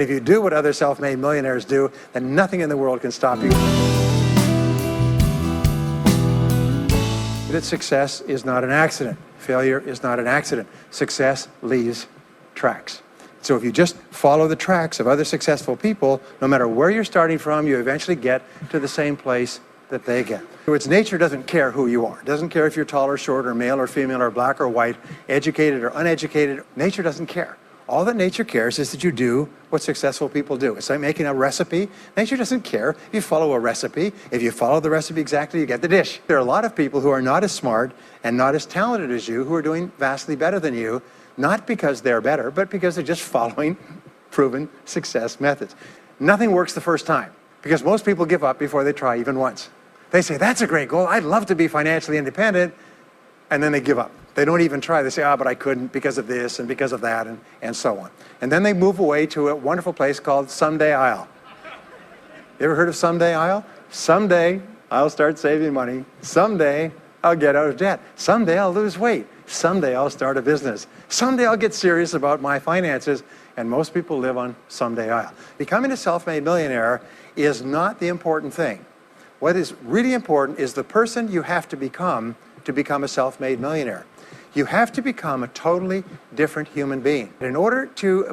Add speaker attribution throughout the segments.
Speaker 1: If you do what other self-made millionaires do, then nothing in the world can stop you. That success is not an accident. Failure is not an accident. Success leaves tracks. So if you just follow the tracks of other successful people, no matter where you're starting from, you eventually get to the same place that they get. In other words, nature doesn't care who you are. It doesn't care if you're tall or short or male or female or black or white, educated or uneducated. Nature doesn't care. All that nature cares is that you do what successful people do. It's like making a recipe. Nature doesn't care if you follow a recipe. If you follow the recipe exactly, you get the dish. There are a lot of people who are not as smart and not as talented as you who are doing vastly better than you, not because they're better, but because they're just following proven success methods. Nothing works the first time because most people give up before they try even once. They say, that's a great goal. I'd love to be financially independent. And then they give up. They don't even try. They say, but I couldn't because of this and because of that and so on. And then they move away to a wonderful place called Someday I'll. You ever heard of Someday I'll? Someday I'll start saving money. Someday I'll get out of debt. Someday I'll lose weight. Someday I'll start a business. Someday I'll get serious about my finances. And most people live on Someday I'll. Becoming a self-made millionaire is not the important thing. What is really important is the person you have to become a self-made millionaire. You have to become a totally different human being. In order to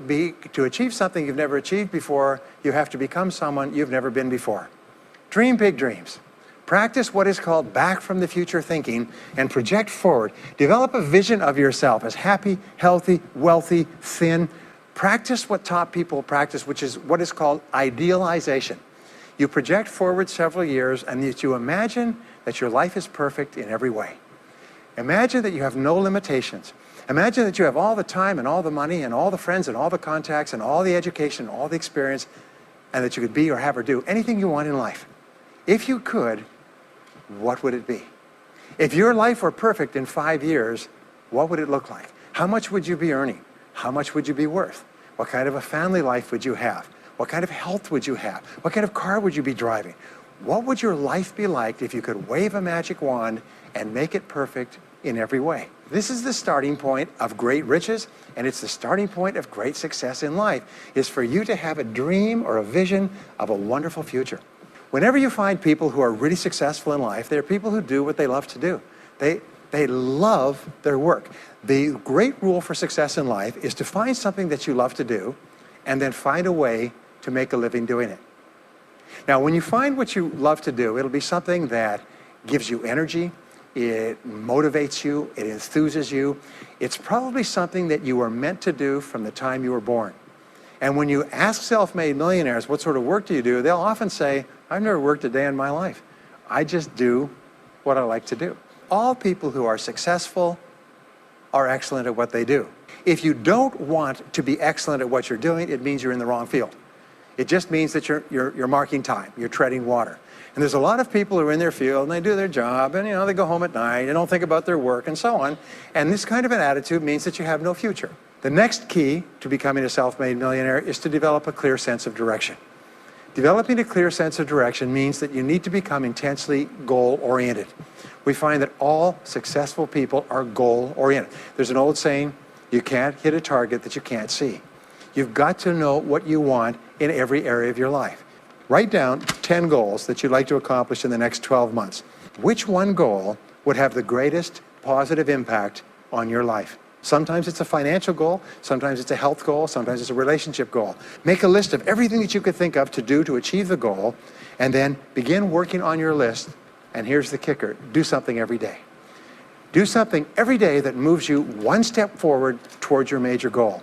Speaker 1: achieve something you've never achieved before, you have to become someone you've never been before. Dream big dreams. Practice what is called back from the future thinking and project forward. Develop a vision of yourself as happy, healthy, wealthy, thin. Practice what top people practice, which is what is called idealization. You project forward several years and you imagine that your life is perfect in every way. Imagine that you have no limitations. Imagine that you have all the time and all the money and all the friends and all the contacts and all the education and all the experience, and that you could be or have or do anything you want in life. If you could, what would it be? If your life were perfect in 5 years, what would it look like? How much would you be earning? How much would you be worth? What kind of a family life would you have? What kind of health would you have? What kind of car would you be driving? What would your life be like if you could wave a magic wand and make it perfect in every way? This is the starting point of great riches, and it's the starting point of great success in life, is for you to have a dream or a vision of a wonderful future. Whenever you find people who are really successful in life, they're people who do what they love to do. They love their work. The great rule for success in life is to find something that you love to do and then find a way to make a living doing it. Now, when you find what you love to do, it'll be something that gives you energy, it motivates you, it enthuses you. It's probably something that you were meant to do from the time you were born. And when you ask self-made millionaires, what sort of work do you do? They'll often say, I've never worked a day in my life. I just do what I like to do. All people who are successful are excellent at what they do. If you don't want to be excellent at what you're doing, it means you're in the wrong field. It just means that you're marking time, you're treading water. And there's a lot of people who are in their field and they do their job and they go home at night and don't think about their work and so on. And this kind of an attitude means that you have no future. The next key to becoming a self-made millionaire is to develop a clear sense of direction. Developing a clear sense of direction means that you need to become intensely goal-oriented. We find that all successful people are goal-oriented. There's an old saying, you can't hit a target that you can't see. You've got to know what you want in every area of your life. Write down 10 goals that you'd like to accomplish in the next 12 months. Which one goal would have the greatest positive impact on your life? Sometimes it's a financial goal, sometimes it's a health goal, sometimes it's a relationship goal. Make a list of everything that you could think of to do to achieve the goal, and then begin working on your list. And here's the kicker, do something every day. Do something every day that moves you one step forward towards your major goal.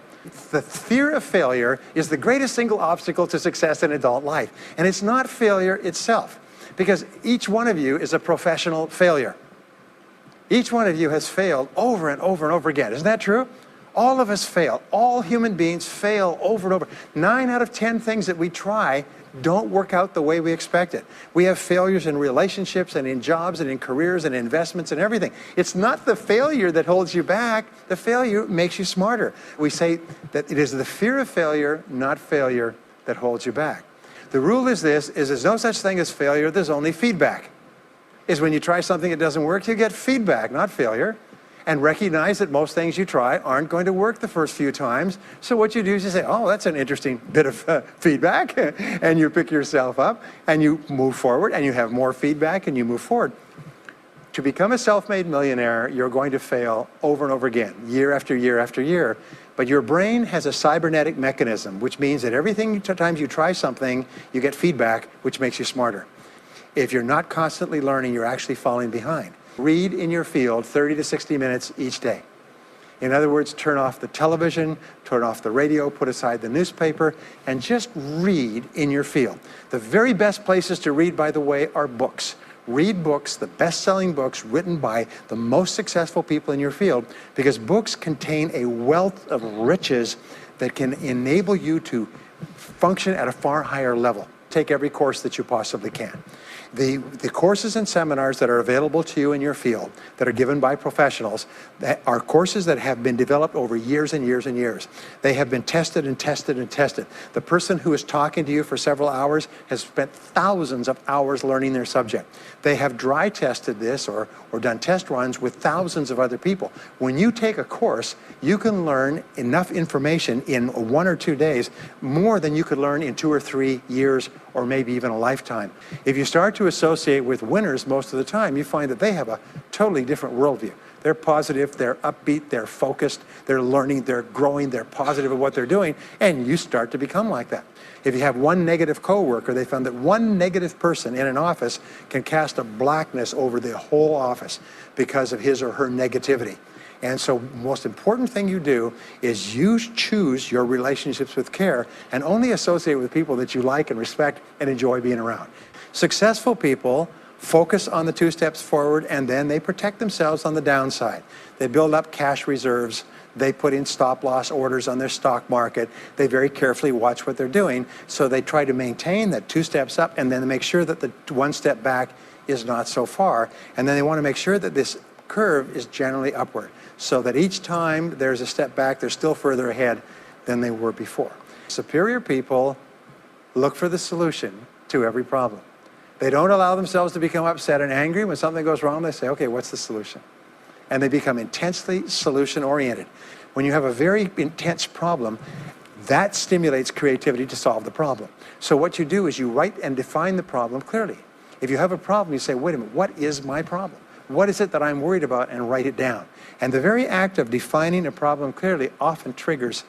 Speaker 1: The fear of failure is the greatest single obstacle to success in adult life. And it's not failure itself, because each one of you is a professional failure. Each one of you has failed over and over and over again. Isn't that true? All of us fail. All human beings fail over and over. 9 out of 10 things that we try don't work out the way we expected. We have failures in relationships and in jobs and in careers and investments and everything. It's not the failure that holds you back. The failure makes you smarter. We say that it is the fear of failure, not failure, that holds you back. The rule is this, is there's no such thing as failure, there's only feedback. Is when you try something that doesn't work, you get feedback, not failure. and recognize that most things you try aren't going to work the first few times. So what you do is you say, oh, that's an interesting bit of feedback, and you pick yourself up, and you move forward, and you have more feedback, and you move forward. To become a self-made millionaire, you're going to fail over and over again, year after year after year. But your brain has a cybernetic mechanism, which means that every time you try something, you get feedback, which makes you smarter. If you're not constantly learning, you're actually falling behind. Read in your field 30 to 60 minutes each day. In other words, turn off the television, turn off the radio, put aside the newspaper, and just read in your field. The very best places to read, by the way, are books. Read books, the best-selling books written by the most successful people in your field, because books contain a wealth of riches that can enable you to function at a far higher level. Take every course that you possibly can. The courses and seminars that are available to you in your field that are given by professionals that are courses that have been developed over years and years and years. They have been tested and tested and tested. The person who is talking to you for several hours has spent thousands of hours learning their subject. They have dry tested this or done test runs with thousands of other people. When you take a course, you can learn enough information in 1 or 2 days, more than you could learn in 2 or 3 years or maybe even a lifetime. If you start to associate with winners most of the time, you find that they have a totally different worldview. They're positive, they're upbeat, they're focused, they're learning, they're growing, they're positive of what they're doing, and you start to become like that. If you have one negative coworker, they found that one negative person in an office can cast a blackness over the whole office because of his or her negativity. And so the most important thing you do is you choose your relationships with care and only associate with people that you like and respect and enjoy being around. Successful people focus on the 2 steps forward, and then they protect themselves on the downside. They build up cash reserves. They put in stop-loss orders on their stock market. They very carefully watch what they're doing, so they try to maintain that 2 steps up, and then they make sure that the 1 step back is not so far. And then they want to make sure that this curve is generally upward, so that each time there's a step back, they're still further ahead than they were before. Superior people look for the solution to every problem. They don't allow themselves to become upset and angry. When something goes wrong, they say, okay, what's the solution? And they become intensely solution-oriented. When you have a very intense problem, that stimulates creativity to solve the problem. So what you do is you write and define the problem clearly. If you have a problem, you say, wait a minute, what is my problem? What is it that I'm worried about? And write it down. And the very act of defining a problem clearly often triggers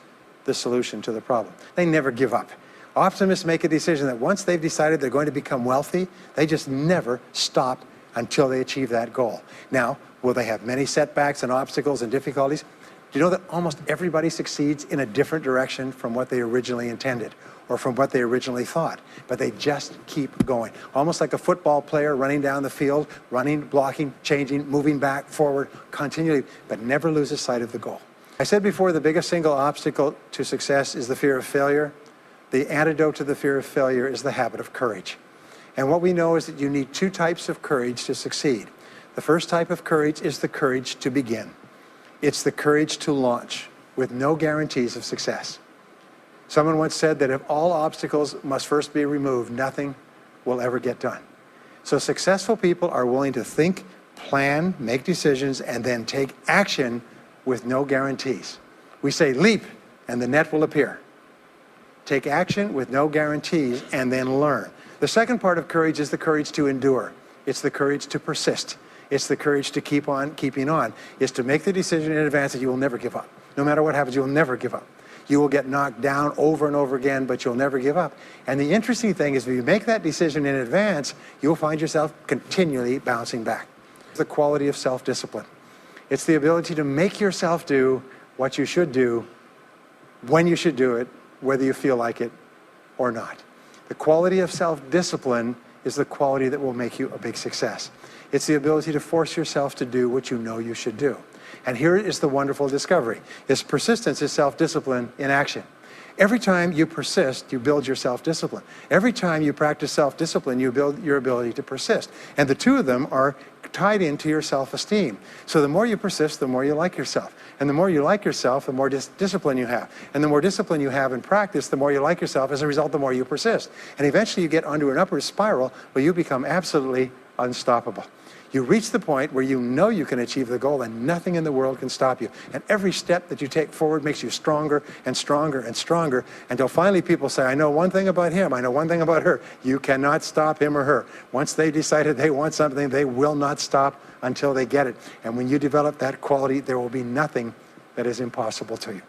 Speaker 1: the solution to the problem. They never give up. Optimists make a decision that once they've decided they're going to become wealthy, they just never stop until they achieve that goal. Now, will they have many setbacks and obstacles and difficulties? Do you know that almost everybody succeeds in a different direction from what they originally intended or from what they originally thought? But they just keep going. Almost like a football player running down the field, running, blocking, changing, moving back, forward, continually, but never loses sight of the goal. I said before, the biggest single obstacle to success is the fear of failure. The antidote to the fear of failure is the habit of courage. And what we know is that you need 2 types of courage to succeed. The first type of courage is the courage to begin. It's the courage to launch with no guarantees of success. Someone once said that if all obstacles must first be removed, nothing will ever get done. So successful people are willing to think, plan, make decisions, and then take action with no guarantees. We say leap, and the net will appear. Take action with no guarantees, and then learn. The second part of courage is the courage to endure. It's the courage to persist. It's the courage to keep on keeping on. It's to make the decision in advance that you will never give up. No matter what happens, you will never give up. You will get knocked down over and over again, but you'll never give up. And the interesting thing is if you make that decision in advance, you'll find yourself continually bouncing back. It's the quality of self-discipline. It's the ability to make yourself do what you should do, when you should do it, whether you feel like it or not. The quality of self-discipline is the quality that will make you a big success. It's the ability to force yourself to do what you know you should do. And here is the wonderful discovery. Persistence is self-discipline in action. Every time you persist, you build your self-discipline. Every time you practice self-discipline, you build your ability to persist. And the 2 of them are tied into your self-esteem. So the more you persist, the more you like yourself. And the more you like yourself, the more discipline you have. And the more discipline you have in practice, the more you like yourself. As a result, the more you persist. And eventually you get onto an upward spiral where you become absolutely unstoppable. You reach the point where you know you can achieve the goal and nothing in the world can stop you. And every step that you take forward makes you stronger and stronger and stronger until finally people say, I know one thing about him, I know one thing about her. You cannot stop him or her. Once they decided they want something, they will not stop until they get it. And when you develop that quality, there will be nothing that is impossible to you.